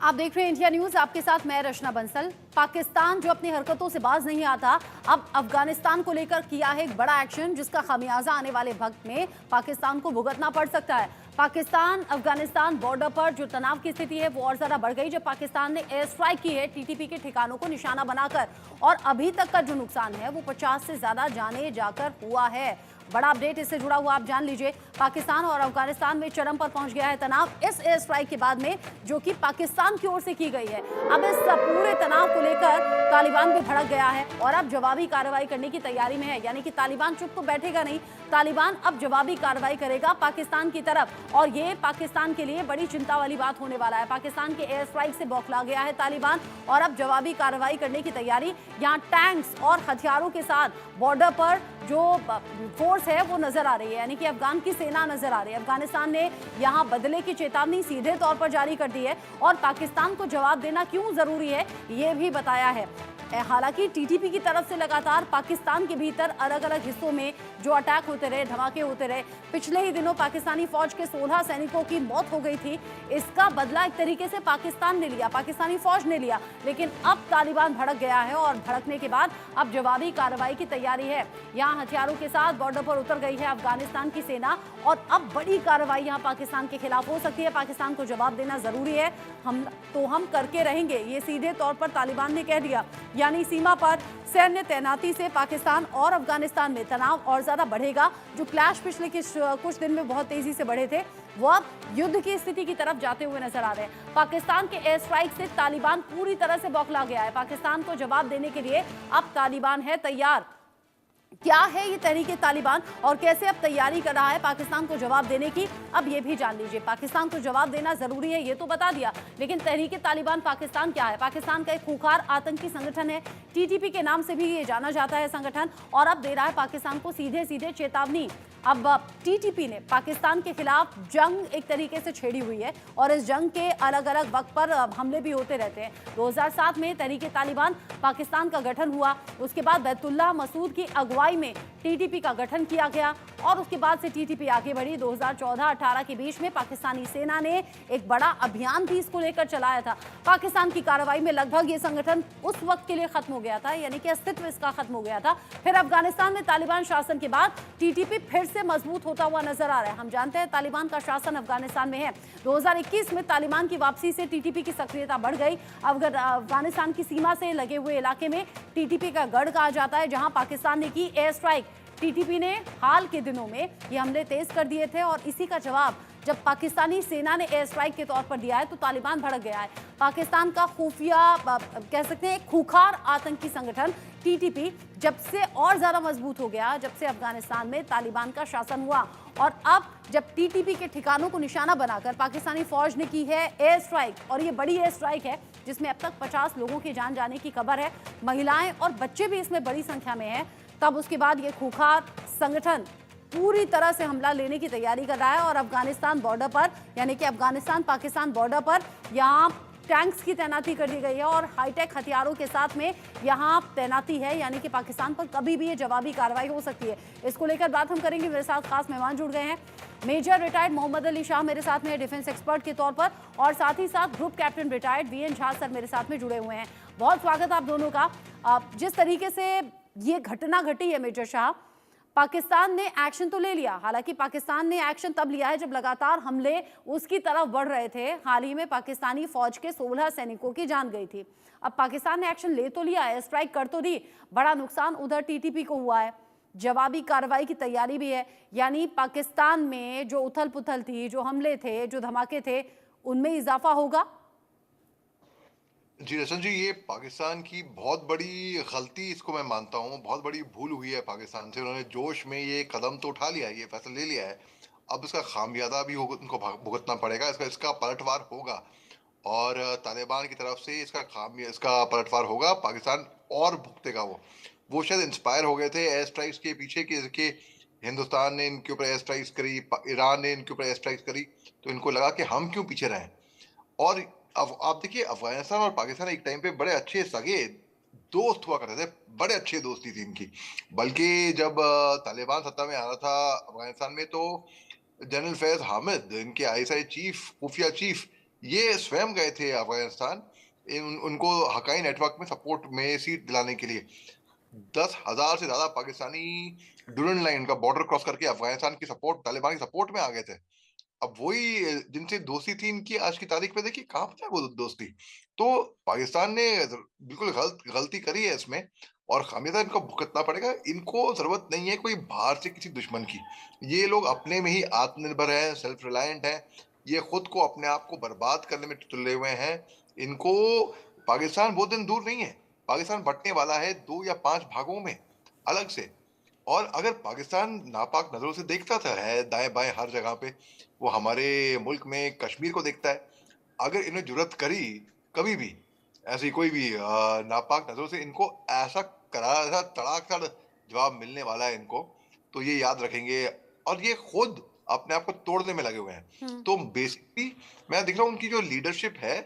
आप देख रहे हैं इंडिया न्यूज, आपके साथ मैं रचना बंसल। पाकिस्तान जो अपनी हरकतों से बाज नहीं आता, अब अफगानिस्तान को लेकर किया है एक बड़ा एक्शन, जिसका खामियाजा आने वाले वक्त में पाकिस्तान को भुगतना पड़ सकता है। पाकिस्तान अफगानिस्तान बॉर्डर पर जो तनाव की स्थिति है वो और ज्यादा बढ़ गई जब पाकिस्तान ने एयर स्ट्राइक की है टीटीपी के ठिकानों को निशाना बनाकर, और अभी तक का जो नुकसान है वो 50 से ज्यादा जाने जाकर हुआ है। बड़ा अपडेट इससे जुड़ा हुआ आप जान लीजिए। पाकिस्तान और अफगानिस्तान में चरम पर पहुंच गया है तनाव इस एयर स्ट्राइक के बाद में, जो कि पाकिस्तान की ओर से की गई है। अब इस पूरे तनाव को लेकर तालिबान भी भड़क गया है और अब जवाबी कार्रवाई करने की तैयारी में है। यानी कि तालिबान चुप तो बैठेगा नहीं, तालिबान अब जवाबी कार्रवाई करेगा पाकिस्तान की तरफ, और ये पाकिस्तान के लिए बड़ी चिंता वाली बात होने वाला है। पाकिस्तान के एयर स्ट्राइक से बौखला गया है तालिबान और अब जवाबी कार्रवाई करने की तैयारी। यहाँ टैंक्स और हथियारों के साथ बॉर्डर पर जो फोर्स है वो नजर आ रही है, यानी कि अफगान की सेना नजर आ रही है। अफगानिस्तान ने यहां बदले की चेतावनी सीधे तौर पर जारी कर दी है और पाकिस्तान को जवाब देना क्यों जरूरी है ये भी बताया है। हालांकि टीटीपी की तरफ से लगातार पाकिस्तान के भीतर अलग अलग हिस्सों में जो अटैक होते रहे, धमाके होते रहे। पिछले ही दिनों पाकिस्तानी फौज के 16 सैनिकों की मौत हो गई थी। इसका बदला एक तरीके से पाकिस्तान ने लिया, पाकिस्तानी फौज ने लिया, लेकिन अब तालिबान भड़क गया है और भड़कने के बाद अब जवाबी कार्रवाई की तैयारी है। यहाँ हथियारों के साथ बॉर्डर पर उतर गई है अफगानिस्तान की सेना और अब बड़ी कार्रवाई यहाँ पाकिस्तान के खिलाफ हो सकती है। पाकिस्तान को जवाब देना जरूरी है, हम करके रहेंगे, ये सीधे तौर पर तालिबान ने कह दिया। यानी सीमा पर सैन्य तैनाती से पाकिस्तान और अफगानिस्तान में तनाव और ज्यादा बढ़ेगा। जो क्लैश पिछले कुछ दिन में बहुत तेजी से बढ़े थे, वो अब युद्ध की स्थिति की तरफ जाते हुए नजर आ रहे हैं। पाकिस्तान के एयर स्ट्राइक से तालिबान पूरी तरह से बौखला गया है। पाकिस्तान को जवाब देने के लिए अब तालिबान है तैयार। क्या है ये तहरीक तालिबान और कैसे अब तैयारी कर रहा है पाकिस्तान को जवाब देने की, अब ये भी जान लीजिए। पाकिस्तान को जवाब देना जरूरी है ये तो बता दिया, लेकिन तहरीक तालिबान पाकिस्तान क्या है? पाकिस्तान का एक खूंखार आतंकी संगठन है, टीटीपी के नाम से भी ये जाना जाता है संगठन, और अब दे रहा है पाकिस्तान को सीधे सीधे चेतावनी। अब टीटीपी ने पाकिस्तान के खिलाफ जंग एक तरीके से छेड़ी हुई है और इस जंग के अलग अलग वक्त पर हमले भी होते रहते हैं। 2007 में तहरीक तालिबान पाकिस्तान का गठन हुआ, उसके बाद बैतुल्लाह मसूद की अगुवाई में टीटीपी का गठन किया गया और उसके बाद से टीटीपी आगे बढ़ी। 2014-18 के बीच में पाकिस्तानी सेना ने एक बड़ा अभियान भी इसको लेकर चलाया था। पाकिस्तान की कार्रवाई में लगभग ये संगठन उस वक्त के लिए खत्म हो गया था, यानी कि अस्तित्व इसका खत्म हो गया था। फिर अफगानिस्तान में तालिबान शासन के बाद टीटीपी फिर से मजबूत होता हुआ नजर आ रहा है। हम जानते हैं तालिबान का शासन अफगानिस्तान में है। 2021 में तालिबान की वापसी से टीटीपी की सक्रियता बढ़ गई। अफगानिस्तान की सीमा से लगे हुए इलाके में टीटीपी का गढ़ कहा जाता है, जहां पाकिस्तान ने की एयर स्ट्राइक। टीटीपी ने हाल के दिनों में ये हमले तेज कर दिए थे और इसी का जवाब जब पाकिस्तानी सेना ने एयर स्ट्राइक के तौर पर दिया है तो तालिबान भड़क गया है। पाकिस्तान का खुफिया कह सकते हैं एक खूंखार आतंकी संगठन टीटीपी जब से और ज्यादा मजबूत हो गया जब से अफगानिस्तान में तालिबान का शासन हुआ, और अब जब टीटीपी के ठिकानों को निशाना बनाकर पाकिस्तानी फौज ने की है एयर स्ट्राइक, और ये बड़ी एयर स्ट्राइक है जिसमें अब तक 50 लोगों की जान जाने की खबर है, महिलाएं और बच्चे भी इसमें बड़ी संख्या में हैं। तब उसके बाद ये खूंखार संगठन पूरी तरह से हमला लेने की तैयारी कर रहा है और अफगानिस्तान बॉर्डर पर, यानी कि अफगानिस्तान पाकिस्तान बॉर्डर पर यहाँ टैंक्स की तैनाती कर दी गई है और हाईटेक हथियारों के साथ में यहाँ तैनाती है, यानी कि पाकिस्तान पर कभी भी ये जवाबी कार्रवाई हो सकती है। इसको लेकर बात हम करेंगे, मेरे साथ खास मेहमान जुड़ गए हैं। मेजर रिटायर्ड मोहम्मद अली शाह मेरे साथ में डिफेंस एक्सपर्ट के तौर पर, और साथ ही साथ group captain retired VN Jha sir मेरे साथ में जुड़े हुए हैं। बहुत स्वागत आप दोनों का। जिस तरीके से ये घटना घटी है मेजर शाह, पाकिस्तान ने एक्शन तो ले लिया, हालांकि पाकिस्तान ने एक्शन तब लिया है जब लगातार हमले उसकी तरफ बढ़ रहे थे। हाल ही में पाकिस्तानी फौज के 16 सैनिकों की जान गई थी। अब पाकिस्तान ने एक्शन ले तो लिया है, स्ट्राइक कर तो दी, बड़ा नुकसान उधर टीटीपी को हुआ है, जवाबी कार्रवाई की तैयारी भी है। यानी पाकिस्तान में जो उथल पुथल थी, जो हमले थे, जो धमाके थे, उनमें इजाफा होगा। जी रसन जी, ये पाकिस्तान की बहुत बड़ी गलती इसको मैं मानता हूँ, बहुत बड़ी भूल हुई है पाकिस्तान से। उन्होंने जोश में ये कदम तो उठा लिया है, ये फैसला ले लिया है, अब इसका खामियाजा भी उनको भुगतना पड़ेगा, इसका इसका पलटवार होगा और तालिबान की तरफ से इसका पलटवार होगा। पाकिस्तान और भुगतेगा। वो शायद इंस्पायर हो गए थे एयर स्ट्राइक्स के पीछे कि हिंदुस्तान ने इनके ऊपर एयर स्ट्राइक्स करी, ईरान ने इनके ऊपर एयर स्ट्राइक्स करी, तो इनको लगा कि हम क्यों पीछे रहें। और अब आप देखिए, अफगानिस्तान और पाकिस्तान एक टाइम पे बड़े अच्छे सगे दोस्त हुआ करते थे, बड़े अच्छी दोस्ती थी इनकी। बल्कि जब तालिबान सत्ता में आ रहा था अफगानिस्तान में, तो जनरल फैज हामिद, इनके आईएसआई चीफ, खुफिया चीफ, ये स्वयं गए थे अफगानिस्तान उनको हकाई नेटवर्क में सपोर्ट में सीट दिलाने के लिए। 10,000 से ज्यादा पाकिस्तानी ड्यूरन लाइन का बॉर्डर क्रॉस करके अफगानिस्तान की सपोर्ट, तालिबान की सपोर्ट में आ गए थे। अब वही जिनसे दोस्ती थी इनकी, आज की तारीख में देखिए कहाँ पे है वो दोस्ती। तो पाकिस्तान ने बिल्कुल गलती करी है इसमें, और खामियाजा इनको भुगतना पड़ेगा। इनको जरूरत नहीं है कोई बाहर से किसी दुश्मन की। ये लोग अपने में ही आत्मनिर्भर है, सेल्फ रिलायंट है। ये खुद को अपने आप को बर्बाद करने में तुले हुए हैं। इनको पाकिस्तान बहुत दिन दूर नहीं है। पाकिस्तान बंटने वाला है 2 या 5 भागों में अलग से। और अगर पाकिस्तान नापाक नजरों से देखता था है दाएं बाएं हर जगह पे, वो हमारे मुल्क में कश्मीर को देखता है। अगर इन्हें जरूरत करी कभी भी ऐसी कोई भी नापाक नजरों से, इनको ऐसा करारा, ऐसा तड़ाकड़ जवाब मिलने वाला है इनको। तो ये याद रखेंगे, और ये खुद अपने आप को तोड़ने में लगे हुए हैं। हम्म। तो बेसिकली मैं देख रहा हूँ उनकी जो लीडरशिप है